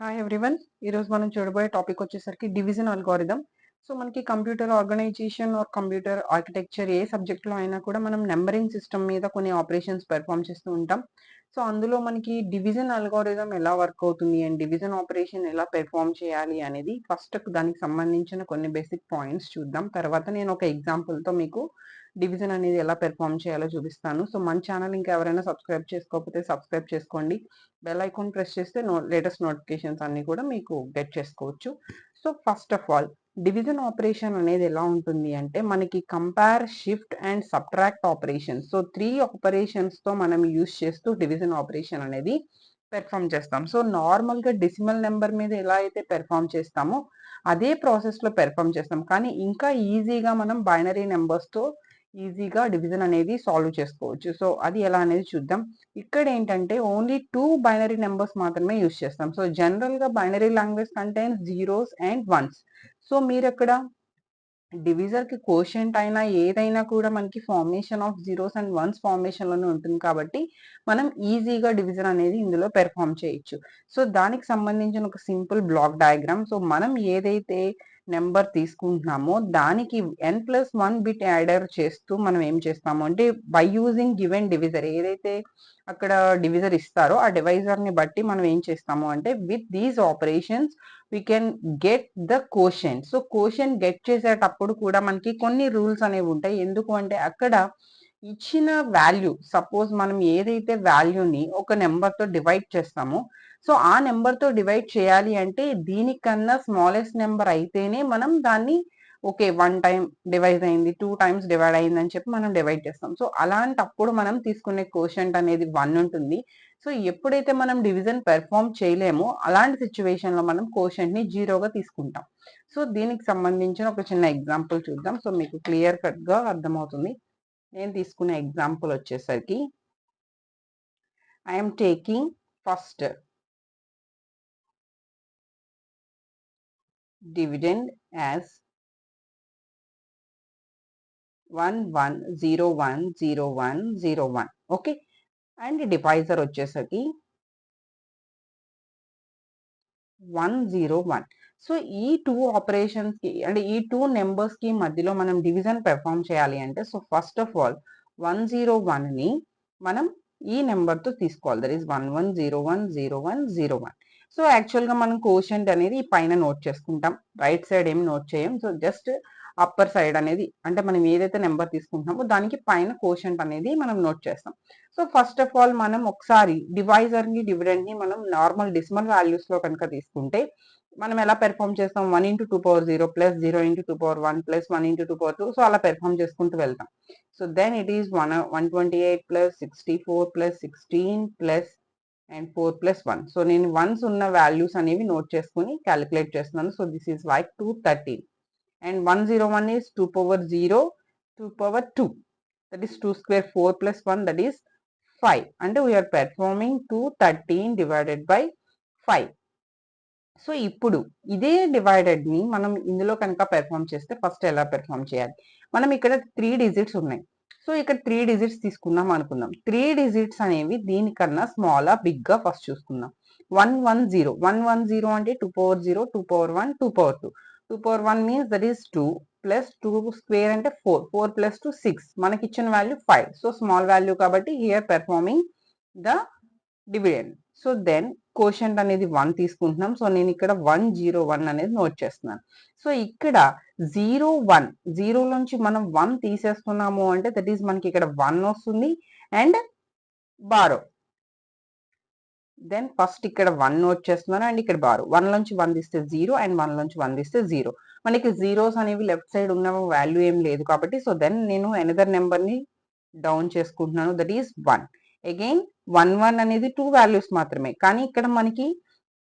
Hi everyone. ఈరోజు మనం చూడబోయే టాపిక్ వచ్చేసరికి డివిజన్ అల్గోరిథం. సో మనకి computer organisation or computer architecture ఏ సబ్జెక్ట్లో అయినా కూడా మనం నెంబరింగ్ సిస్టమ్ మీద కొన్ని ఆపరేషన్స్ పెర్ఫామ్ చేస్తూ ఉంటాం. సో అందులో మనకి డివిజన్ అల్గోరిథం ఎలా వర్క్ అవుతుంది అండ్ డివిజన్ ఆపరేషన్ ఎలా పెర్ఫామ్ చేయాలి అనేది ఫస్ట్ దానికి సంబంధించిన కొన్ని బేసిక్ పాయింట్స్ చూద్దాం. తర్వాత నేను ఒక ఎగ్జాంపుల్తో మీకు డివిజన్ అనేది ఎలా పెర్ఫామ్ చేయాలో చూపిస్తాను. సో మన ఛానల్ ఇంకా ఎవరైనా సబ్స్క్రైబ్ చేసుకోకపోతే సబ్స్క్రైబ్ చేసుకోండి. బెల్ ఐకాన్ ప్రెస్ చేస్తే లేటెస్ట్ నోటిఫికేషన్స్ అన్ని కూడా మీకు గెట్ చేసుకోవచ్చు. So first of all division operation అనేది ఎలా ఉంటుంది అంటే మనకి compare, shift and subtract operation. So 3 ఆపరేషన్స్తో మనం యూస్ చేస్తూ డివిజన్ ఆపరేషన్ అనేది పెర్ఫామ్ చేస్తాం. సో నార్మల్గా డెసిమల్ నెంబర్ మీద ఎలా అయితే పెర్ఫామ్ చేస్తామో అదే ప్రాసెస్లో పెర్ఫామ్ చేస్తాం, కానీ ఇంకా ఈజీగా మనం బైనరీ నెంబర్స్తో ఈజీగా డివిజన్ అనేది సాల్వ్ చేసుకోవచ్చు. సో అది ఎలా అనేది చూద్దాం. ఇక్కడ ఏంటంటే ఓన్లీ 2 బైనరీ నెంబర్స్ మాత్రమే యూస్ చేస్తాం. సో జనరల్గా binary language contains zeros and ones. So మీరు అక్కడ డివిజర్కి కోషెంట్ అయినా ఏదైనా కూడా మనకి formation of zeros and ones ఫార్మేషన్లోనే ఉంటుంది కాబట్టి మనం ఈజీగా డివిజన్ అనేది ఇందులో పెర్ఫామ్ చేయొచ్చు. సో దానికి సంబంధించిన ఒక సింపుల్ బ్లాక్ డయాగ్రామ్. సో మనం ఏదైతే నెంబర్ తీసుకుంటున్నామో దానికి n+1 బిట్ యాడర్ చేస్తూ మనం ఏం చేస్తాము అంటే బై యూజింగ్ గివెన్ డివిజర్, ఏదైతే అక్కడ డివిజర్ ఇస్తారో ఆ డివైజర్ని బట్టి మనం ఏం చేస్తాము అంటే with these operations we can get the quotient. So quotient get చేసేటప్పుడు కూడా మనకి కొన్ని రూల్స్ అనేవి ఉంటాయి. ఎందుకు అంటే అక్కడ ఇచ్చిన వాల్యూ, సపోజ్ మనం ఏదైతే వాల్యూని ఒక నెంబర్తో డివైడ్ చేస్తామో సో ఆ నెంబర్తో డివైడ్ చేయాలి అంటే దీనికన్నా స్మాలెస్ట్ నెంబర్ అయితేనే మనం దాన్ని ఓకే 1 టైం డివైడ్ అయింది, 2 టైమ్స్ డివైడ్ అయింది అని చెప్పి మనం డివైడ్ చేస్తాం. సో అలాంటప్పుడు మనం తీసుకునే కోషెంట్ అనేది 1 ఉంటుంది. సో ఎప్పుడైతే మనం డివిజన్ పెర్ఫామ్ చేయలేమో అలాంటి సిచ్యువేషన్లో మనం కోషెంట్ని 0గా తీసుకుంటాం. సో దీనికి సంబంధించిన ఒక చిన్న ఎగ్జాంపుల్ చూద్దాం. సో మీకు క్లియర్ కట్గా అర్థమవుతుంది. నేను తీసుకునే ఎగ్జాంపుల్ వచ్చేసరికి I'm taking first dividend as 11010101. Okay, and divisor వచ్చేసరికి 101. సో ఈ 2 ఆపరేషన్స్కి అంటే ఈ 2 నెంబర్స్కి మధ్యలో మనం డివిజన్ పెర్ఫామ్ చేయాలి అంటే సో ఫస్ట్ ఆఫ్ ఆల్ 101ని మనం ఈ నెంబర్తో తీసుకోవాలి. That is 11010101. సో యాక్చువల్గా మనం కోషెంట్ అనేది ఈ పైన నోట్ చేసుకుంటాం, రైట్ సైడ్ ఏమి నోట్ చేయం. సో జస్ట్ అప్పర్ సైడ్ అనేది అంటే మనం ఏదైతే నెంబర్ తీసుకుంటున్నామో దానికి పైన కోషెంట్ అనేది మనం నోట్ చేస్తాం. సో ఫస్ట్ ఆఫ్ ఆల్ మనం ఒకసారి డివైజర్ని డివిడెండ్ని మనం నార్మల్ డెసిమల్ వాల్యూస్లో కనుక తీసుకుంటే మనం ఎలా పెర్ఫామ్ చేస్తాం 1 × 2^0 ప్లస్ 0 × 2^1 ప్లస్ 1 × 2^2. సో అలా పెర్ఫామ్ చేసుకుంటూ వెళ్తాం. So then it is 128 plus 64 plus 16 plus and 4 plus 1. So నేను వన్స్ ఉన్న వాల్యూస్ అనేవి నోట్ చేసుకుని క్యాలిక్యులేట్ చేస్తున్నాను. So this is like 213 and 101 is 2^0 2^2. that is 2 square 4 plus 1, that is 5, and we are performing 213 divided by 5. So ఇప్పుడు ఇదే divided ని మనం ఇందులో కనుక పెర్ఫామ్ చేస్తే ఫస్ట్ ఎలా పెర్ఫామ్ చేయాలి, మనం ఇక్కడ 3 డిజిట్స్ ఉన్నాయి. సో ఇక్కడ 3 డిజిట్స్ తీసుకున్నాం అనుకుందాం. 3 డిజిట్స్ అనేవి దీనికన్నా స్మాల్ బిగ్ గా ఫస్ట్ చూసుకుందాం. 110 అంటే 2^0 2^1 2^2. 2^1 means that is 2 plus 2 square అంటే 4 4 ప్లస్ 2 6. మనకి ఇచ్చిన వాల్యూ 5. సో స్మాల్ వాల్యూ కాబట్టి here performing the dividend. So then quotient అనేది 1 తీసుకుంటున్నాం. సో నేను ఇక్కడ 101 అనేది నోట్ చేస్తున్నాను. సో ఇక్కడ 0 నుంచి మనం 1 తీసేస్తున్నాము అంటే దట్ ఈస్ మనకి ఇక్కడ 1 వస్తుంది అండ్ బారో. దెన్ ఫస్ట్ ఇక్కడ 1 నోట్ చేస్తున్నాను అండ్ ఇక్కడ బారో. 1 నుంచి 1 తీస్తే 0 అండ్ 1 నుంచి 1 తీస్తే 0. మనకి జీరోస్ అనేవి లెఫ్ట్ సైడ్ ఉన్న వాల్యూ ఏం లేదు కాబట్టి సో దెన్ నేను అనదర్ నెంబర్ని డౌన్ చేసుకుంటున్నాను, దట్ ఈస్ 1. అగైన్ 11 అనేది 2 వాల్యూస్ మాత్రమే, కానీ ఇక్కడ మనకి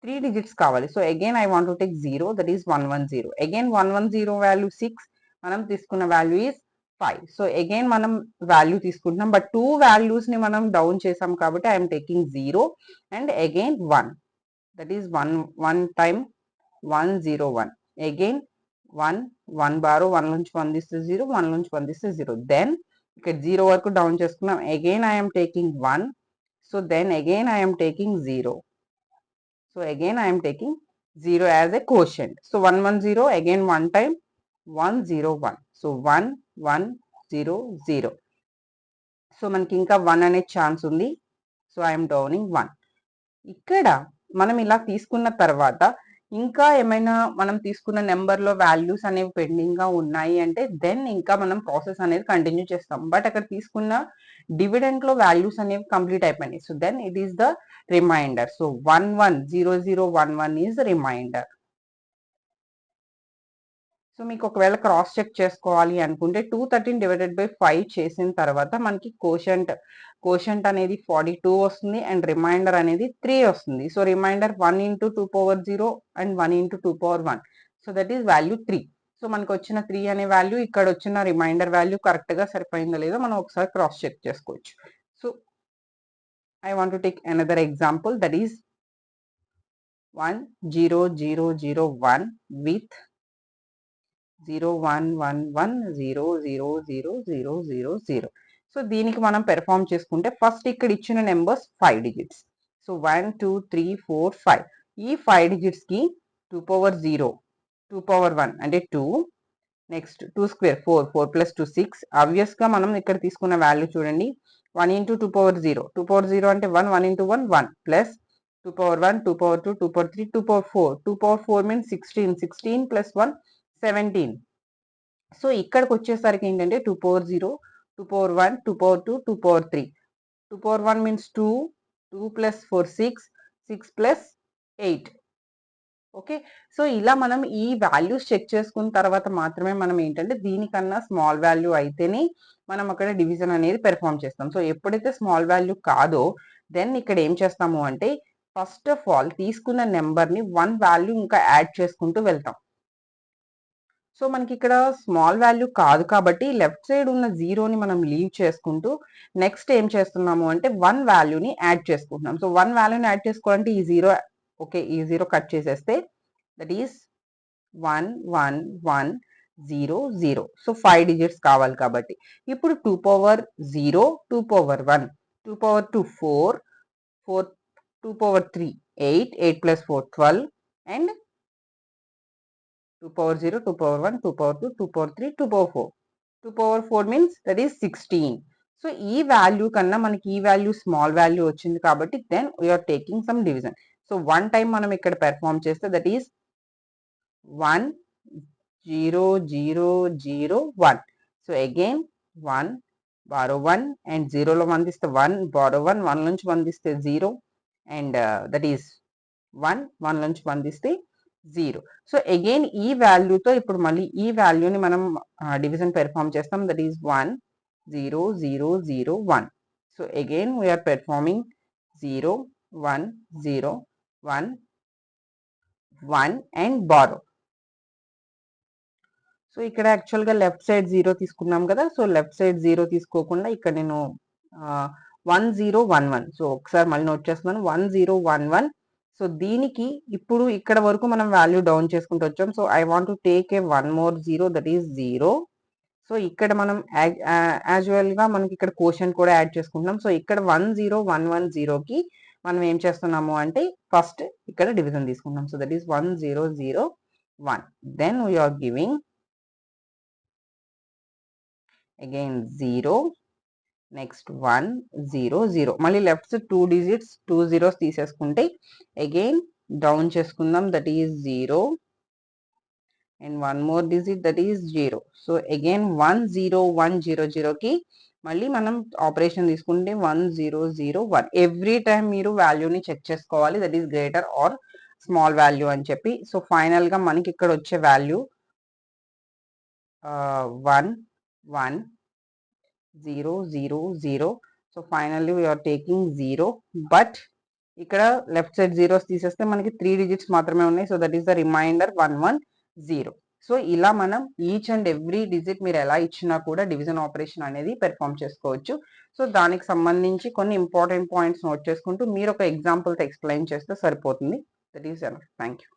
3 డిజిట్స్ కావాలి. So again I want to take 0, that is 110. Again 110 value 6, మనం తీసుకున్న వాల్యూ ఈస్ 5. సో అగైన్ మనం వాల్యూ తీసుకుంటున్నాం, బట్ 2 వాల్యూస్ ని మనం డౌన్ చేసాం కాబట్టి I'm taking 0 and again 1, that is 1 time 101. Again 1 borrow, 1 నుంచి 1 తీస్తే 0, 1 నుంచి 1 తీస్తే 0. దెన్ ఇక్కడ 0 వరకు డౌన్ చేసుకున్నాం. Again I'm taking 1. So then again I'm taking 0. So again I am taking 0 as a quotient. So 110 again one time 101. So 1100. So మనకి ఇంకా 1 అనే ఛాన్స్ ఉంది. So I'm Downing 1. ఇక్కడ మనం ఇలా తీసుకున్న తర్వాత ఇంకా ఏమైనా మనం తీసుకున్న నెంబర్లో వాల్యూస్ అనేవి పెండింగ్గా ఉన్నాయి అంటే దెన్ ఇంకా మనం ప్రాసెస్ అనేది కంటిన్యూ చేస్తాం. బట్ అక్కడ తీసుకున్న డివిడెంట్లో వాల్యూస్ అనేవి కంప్లీట్ అయిపోయినాయి. So then it is the remainder. So 110011 is remainder. So మీకు ఒకవేళ క్రాస్ చెక్ చేసుకోవాలి అనుకుంటే 213 డివైడెడ్ బై 5 చేసిన తర్వాత మనకి కోషంట్ అనేది 42 వస్తుంది అండ్ రిమైండర్ అనేది 3 వస్తుంది. So remainder 1 into 2 power 0 and 1 into 2 power 1. So that is value 3. So మనకు వచ్చిన 3 అనే వాల్యూ ఇక్కడ వచ్చిన రిమైండర్ వాల్యూ కరెక్ట్గా సరిపోయిందో లేదో మనం ఒకసారి క్రాస్ చెక్ చేసుకోవచ్చు. So I want to take another example, that is 10001 with 011100000. So దీనికి మనం పెర్ఫామ్ చేసుకుంటే ఫస్ట్ ఇక్కడ ఇచ్చిన నెంబర్స్ 5 డిజిట్స్. సో 1 2 3 4 5. ఈ 5 డిజిట్స్ కి 2 power 0 2 power 1 అంటే 2, నెక్స్ట్ 2 square 4 4 plus 2 6. ఆబ్వియస్ గా మనం ఇక్కడ తీసుకున్న వాల్యూ చూడండి 1 into 2 power 0 2 power 0 అంటే 1 1 into 1 1 plus 2 power 1 2 power 2 2 power 3 2 power 4 2 power 4 means 16 16 plus 1 17. So ఇక్కడికి వచ్చేసరికి ఏంటంటే 2 power 0 2 power 1 2 power 2 2 power 3 2 power 1 means 2 2 plus 4 6 6 plus 8. Okay, so ఇలా మనం ఈ వాల్యూస్ చెక్ చేసుకున్న తర్వాత మాత్రమే మనం ఏంటంటే దీనికన్నా స్మాల్ వాల్యూ అయితేనే మనం అక్కడ డివిజన్ అనేది పెర్ఫామ్ చేస్తాం. సో ఎప్పుడైతే స్మాల్ వాల్యూ కాదో దెన్ ఇక్కడ ఏం చేస్తాము అంటే ఫస్ట్ ఆఫ్ ఆల్ తీసుకున్న నెంబర్ని 1 వాల్యూ ఇంకా యాడ్ చేసుకుంటూ వెళ్తాం. సో మనకి ఇక్కడ స్మాల్ వాల్యూ కాదు కాబట్టి లెఫ్ట్ సైడ్ ఉన్న జీరోని మనం లీవ్ చేసుకుంటూ నెక్స్ట్ ఏం చేస్తున్నాము అంటే 1 వాల్యూని యాడ్ చేసుకుంటున్నాం. సో 1 వాల్యూని యాడ్ చేసుకోవాలంటే ఈ జీరో, ఓకే ఈ జీరో కట్ చేసేస్తే దట్ ఈస్ 111000. సో 5 డిజిట్స్ కావాలి కాబట్టి ఇప్పుడు 2 power 0 2 power 1 2 power 2 4 4 2 power 3 8 8 plus 4 12 and 2 power 0 2 power 1 2 power 2 2 power 3 2 power 4 2 power 4 means that is 16. So ఈ వాల్యూ కన్నా మనకి ఈ వాల్యూ స్మాల్ వాల్యూ వచ్చింది కాబట్టి then we are taking some division. So 1 time మనం ఇక్కడ పెర్ఫామ్ చేస్తే that is 10001. So again 1 borrow 1 and 0లో 1 తీస్తే 1 borrow 1 1 నుంచి 1 తీస్తే 0 అండ్ దట్ ఈస్ 1 1 నుంచి 1 తీస్తే 0. సో అగైన్ ఈ వాల్యూతో ఇప్పుడు మళ్ళీ ఈ వాల్యూని మనం డివిజన్ పెర్ఫామ్ చేస్తాం, that is 10001. So again we are performing 0 1 0 1 1 and borrow. So ఇక్కడ యాక్చువల్గా లెఫ్ట్ సైడ్ 0 తీసుకున్నాం కదా, సో లెఫ్ట్ సైడ్ 0 తీసుకోకుండా ఇక్కడ నేను 1011. సో ఒకసారి మళ్ళీ నోట్ చేస్తున్నాను 1011. సో దీనికి ఇప్పుడు ఇక్కడ వరకు మనం వాల్యూ డౌన్ చేసుకుంటూ వచ్చాం. So I want to take a 1 more 0 that is 0. So ఇక్కడ మనం యాజువల్గా మనకి ఇక్కడ కోషన్ కూడా యాడ్ చేసుకుంటున్నాం. సో ఇక్కడ 10110కి మనం ఏం చేస్తున్నాము అంటే ఫస్ట్ ఇక్కడ డివిజన్ తీసుకుంటాం. So that is 1001. Then we are giving again 0 next 100. మళ్ళీ లెఫ్ట్ 2 డిజిట్స్ 2 zeros తీసేసుకుంటే అగైన్ డౌన్ చేసుకుందాం, that is 0 and 1 more digit that is 0. So again 10100కి మళ్ళీ మనం ఆపరేషన్ తీసుకుంటే 1001. ఎవ్రీ టైం మీరు వాల్యూని చెక్ చేసుకోవాలి, that is greater or small value అని చెప్పి. సో ఫైనల్గా మనకి ఇక్కడ వచ్చే value 11000. So finally we are taking 0. But ఇక్కడ లెఫ్ట్ సైడ్ జీరోస్ తీసేస్తే మనకి 3 డిజిట్స్ మాత్రమే ఉన్నాయి. So that is the remainder 110. So ఇలా మనం ఈచ్ అండ్ ఎవ్రీ డిజిట్ మీరు ఎలా ఇచ్చినా కూడా డివిజన్ ఆపరేషన్ అనేది పెర్ఫామ్ చేసుకోవచ్చు. సో దానికి సంబంధించి కొన్ని ఇంపార్టెంట్ పాయింట్స్ నోట్ చేసుకుంటూ మీరు ఒక ఎగ్జాంపుల్తో ఎక్స్ప్లెయిన్ చేస్తే సరిపోతుంది. That is enough. Thank you.